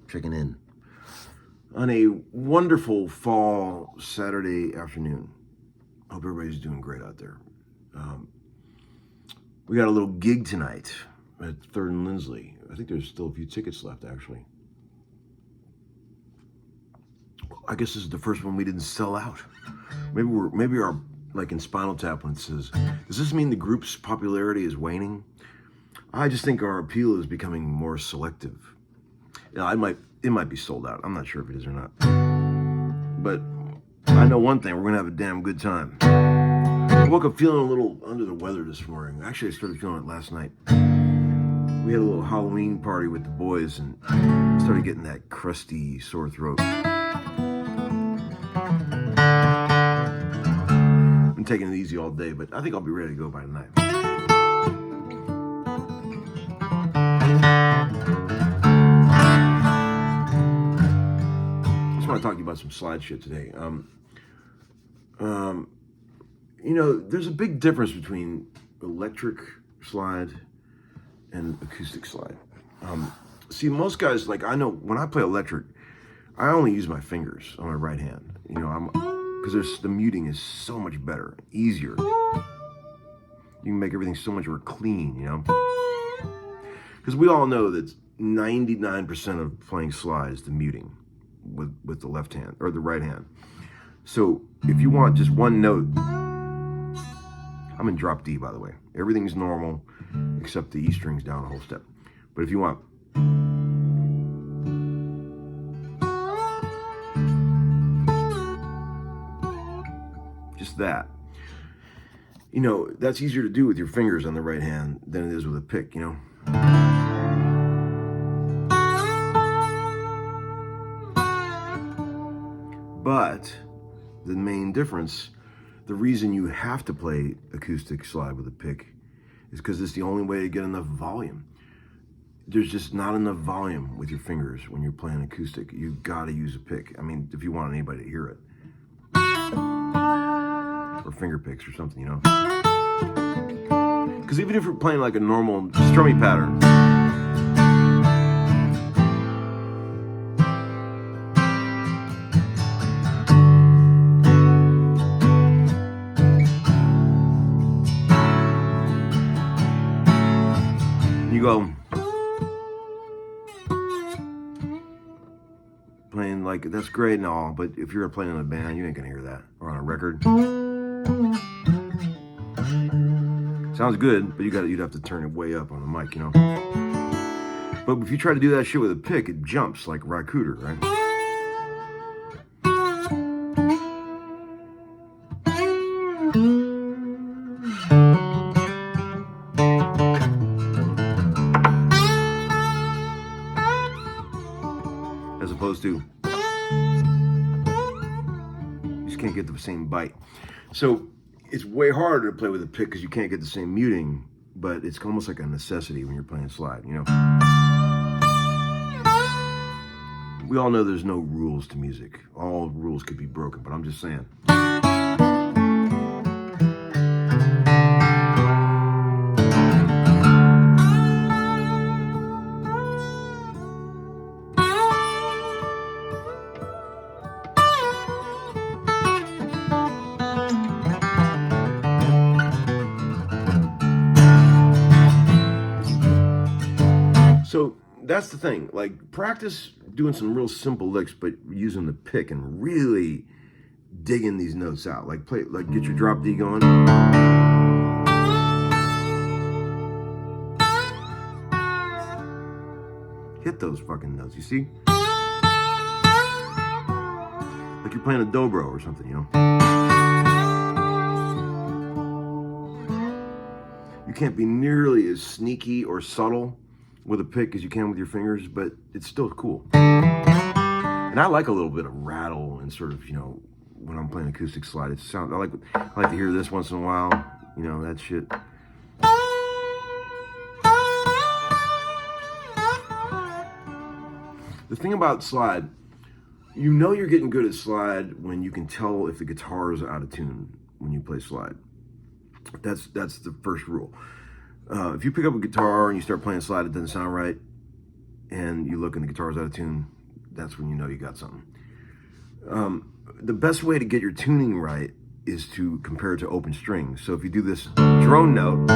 checking in on a wonderful fall Saturday afternoon. Hope everybody's doing great out there. We got a little gig tonight at 3rd and Lindsley. I think there's still a few tickets left, actually. I guess this is the first one we didn't sell out. Maybe our, like in Spinal Tap when it says, does this mean the group's popularity is waning? I just think our appeal is becoming more selective. Yeah, it might be sold out. I'm not sure if it is or not. But I know one thing, we're gonna have a damn good time. I woke up feeling a little under the weather this morning. Actually, I started feeling it last night. We had a little Halloween party with the boys and started getting that crusty sore throat. Been taking it easy all day, but I think I'll be ready to go by tonight. I just want to talk to you about some slide shit today. You know, there's a big difference between electric slide and acoustic slide. See, most guys, like I know when I play electric, I only use my fingers on my right hand. You know, because the muting is so much better, easier. You can make everything so much more clean, you know? Because we all know that 99% of playing slide is the muting with the left hand or the right hand. So if you want just one note, I'm in drop D, by the way. Everything's normal except the E string's down a whole step. But if you want, just that, you know, that's easier to do with your fingers on the right hand than it is with a pick, you know? But the main difference, the reason you have to play acoustic slide with a pick is because it's the only way to get enough volume. There's just not enough volume with your fingers when you're playing acoustic. You've got to use a pick. I mean, if you want anybody to hear it. Or finger picks or something, you know? Because even if you're playing like a normal strummy pattern, you go playing like, that's great and all, but if you're playing in a band, you ain't gonna hear that, or on a record. Sounds good, but you'd have to turn it way up on the mic, you know. But if you try to do that shit with a pick, it jumps like Rakuder, right? As opposed to, you just can't get the same bite. So it's way harder to play with a pick because you can't get the same muting, but it's almost like a necessity when you're playing slide, you know? We all know there's no rules to music. All rules could be broken, but I'm just saying. So that's the thing, like practice doing some real simple licks, but using the pick and really digging these notes out. Like get your drop D going. Hit those fucking notes, you see? Like you're playing a dobro or something, you know? You can't be nearly as sneaky or subtle with a pick as you can with your fingers, but it's still cool. And I like a little bit of rattle and sort of, you know, when I'm playing acoustic slide, I like to hear this once in a while, you know, that shit. The thing about slide, you know you're getting good at slide when you can tell if the guitar is out of tune when you play slide. That's the first rule. If you pick up a guitar and you start playing slide, it doesn't sound right, and you look and the guitar's out of tune, that's when you know you got something. The best way to get your tuning right is to compare it to open strings. So if you do this drone note,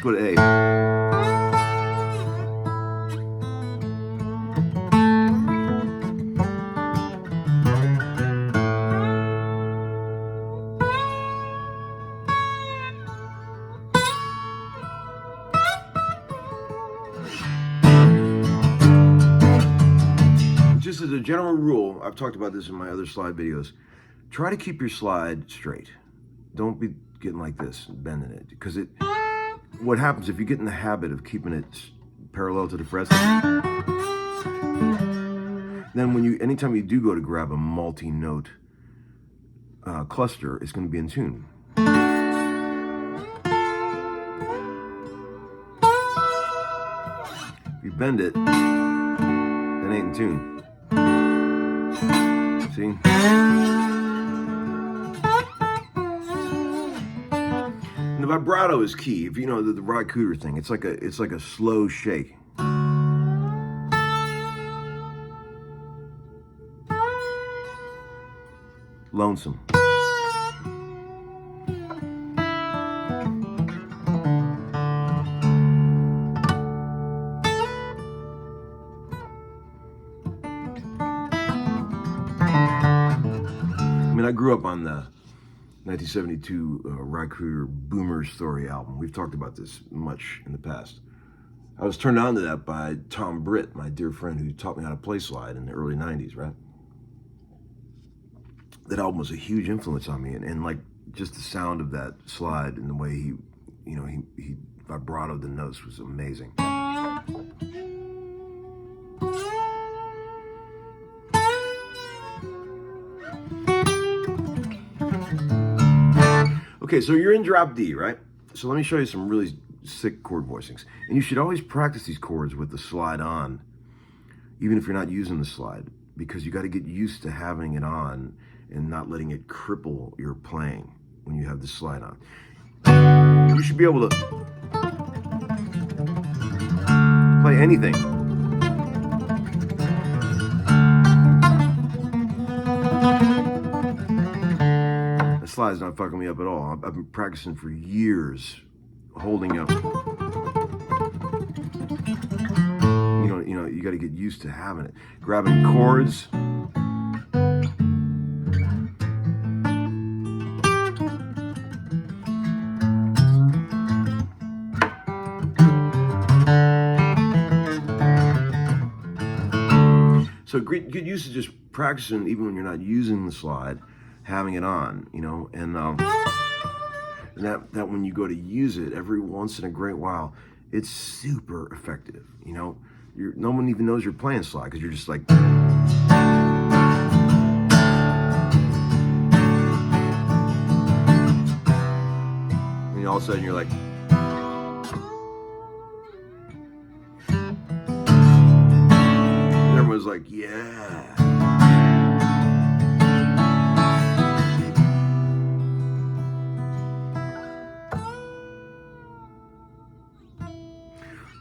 go to A. Just as a general rule, I've talked about this in my other slide videos, try to keep your slide straight. Don't be getting like this and bending it, because what happens if you get in the habit of keeping it parallel to the frets, then anytime you do go to grab a multi-note cluster, it's going to be in tune. If you bend it, that ain't in tune. See? And the vibrato is key. If you know the Rycooter thing, it's like a slow shake. Lonesome. I mean, I grew up on the 1972 Rycooter Boomer Story album. We've talked about this much in the past. I was turned on to that by Tom Britt, my dear friend who taught me how to play slide in the early 90s, right? That album was a huge influence on me, and like just the sound of that slide and the way he vibratoed the notes was amazing. Okay, so you're in drop D, right? So let me show you some really sick chord voicings. And you should always practice these chords with the slide on, even if you're not using the slide, because you got to get used to having it on and not letting it cripple your playing when you have the slide on. You should be able to play anything. The slide's not fucking me up at all. I've been practicing for years, holding up. You got to get used to having it. Grabbing chords. So get used to just practicing even when you're not using the slide, having it on, and that when you go to use it every once in a great while, it's super effective. No one even knows you're playing slide because you're just like. And all of a sudden you're like. And everyone's like, yeah.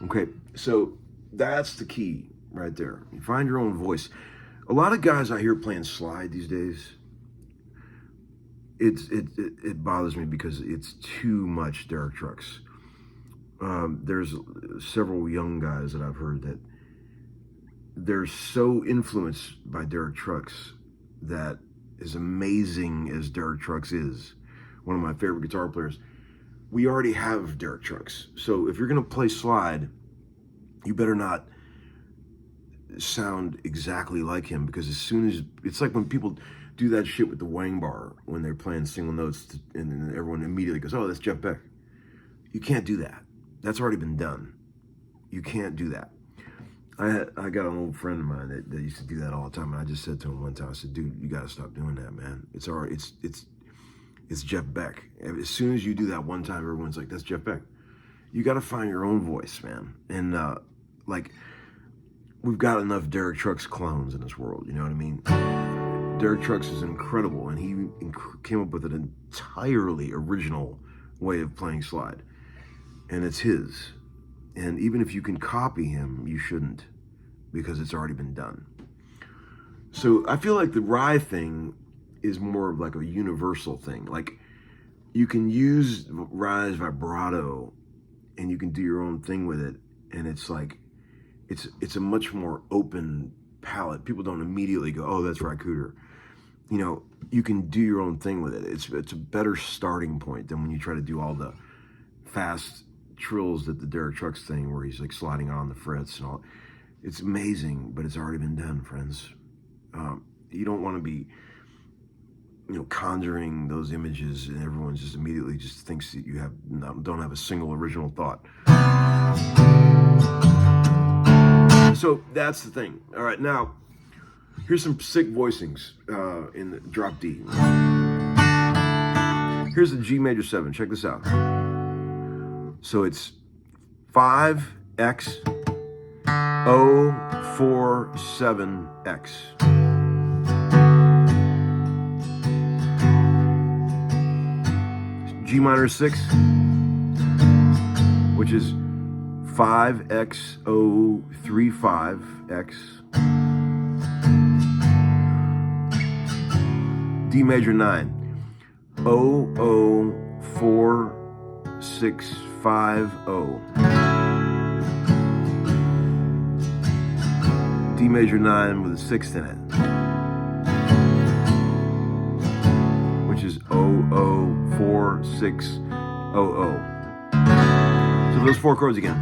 Okay, so that's the key right there. You find your own voice. A lot of guys I hear playing slide these days, it bothers me because it's too much Derek Trucks. There's several young guys that I've heard that they're so influenced by Derek Trucks that, as amazing as Derek Trucks is, one of my favorite guitar players, we already have Derek Trucks. So if you're gonna play slide, you better not sound exactly like him, because as soon as, it's like when people do that shit with the wang bar when they're playing single notes and then everyone immediately goes, oh, that's Jeff Beck. You can't do that. That's already been done. You can't do that. I got an old friend of mine that used to do that all the time, and I just said to him one time, I said, "Dude, you got to stop doing that, man. It's all right. It's Jeff Beck. As soon as you do that one time, everyone's like, that's Jeff Beck. You got to find your own voice, man. And like, we've got enough Derek Trucks clones in this world. You know what I mean? Derek Trucks is incredible, and he came up with an entirely original way of playing slide, and it's his. And even if you can copy him, you shouldn't, because it's already been done. So I feel like the rye thing is more of like a universal thing. Like, you can use rye's vibrato and you can do your own thing with it, and it's like it's a much more open palette. People don't immediately go, oh, that's Rye Cooter. You know, you can do your own thing with it. It's a better starting point than when you try to do all the fast trills that the Derek Trucks thing, where he's like sliding on the frets and all. It's amazing, but it's already been done, friends. You don't want to be, you know, conjuring those images, and everyone just immediately just thinks that you don't have a single original thought. So that's the thing. All right, now here's some sick voicings in the drop D. Here's the G major 7. Check this out. So it's 5X O47X. G minor 6, which is 5XO35X. D major 9, O4650. D major 9 with a 6th in it, which is 004600. So those 4 chords again.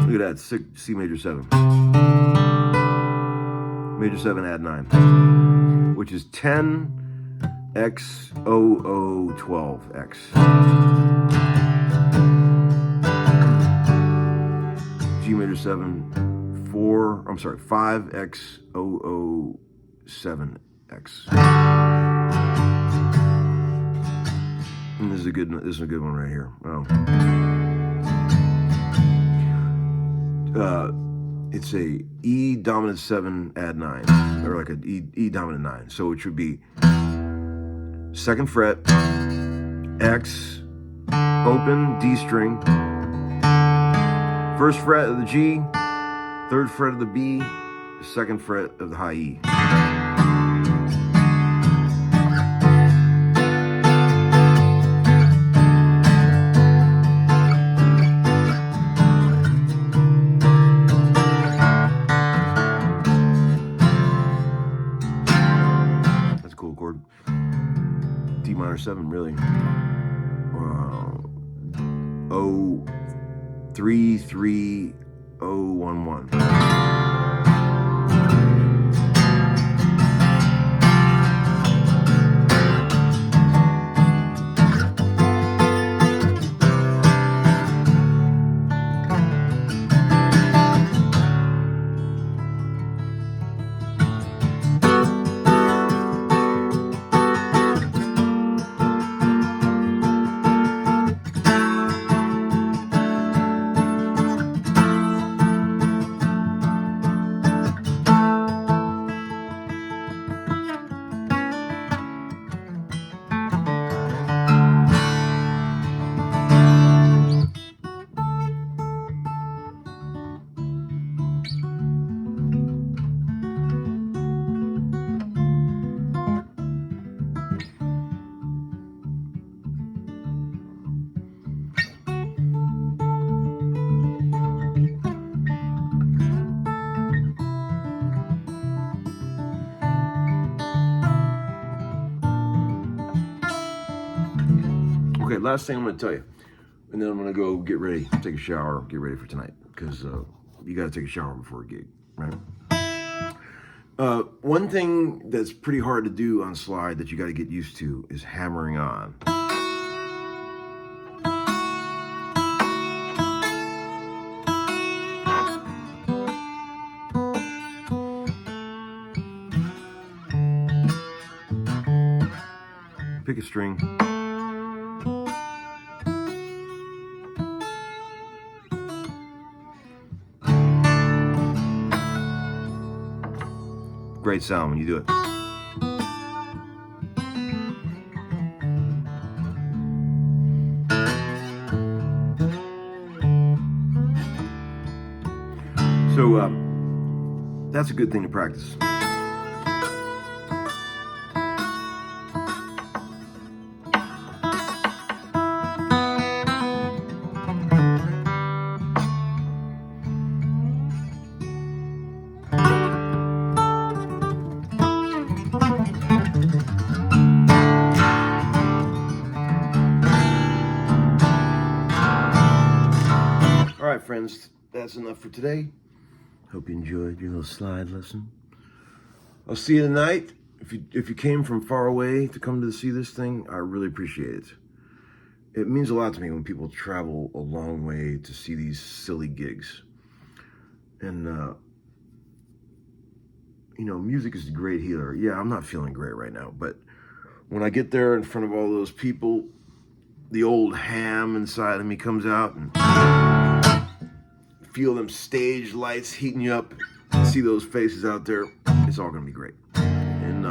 Look at that, C major 7. Major 7 add 9, which is 10XOO12X. G major 7, 5XOO7X. And this is a good one right here. Oh. It's a E dominant 7 add 9, or like a E dominant 9. So it should be 2nd fret, X, open, D string, 1st fret of the G, 3rd fret of the B, 2nd fret of the high E. Chord. D minor 7, really. 033011. Okay, last thing I'm going to tell you, and then I'm going to go get ready, take a shower, get ready for tonight, because you got to take a shower before a gig, right? One thing that's pretty hard to do on slide that you got to get used to is hammering on. Pick a string. Great sound when you do it. So that's a good thing to practice. All right, friends, that's enough for today. Hope you enjoyed your little slide lesson. I'll see you tonight. If you came from far away to come to see this thing, I really appreciate it. It means a lot to me when people travel a long way to see these silly gigs. And, you know, music is a great healer. Yeah, I'm not feeling great right now, but when I get there in front of all those people, the old ham inside of me comes out, and feel them stage lights heating you up, see those faces out there, it's all gonna be great. And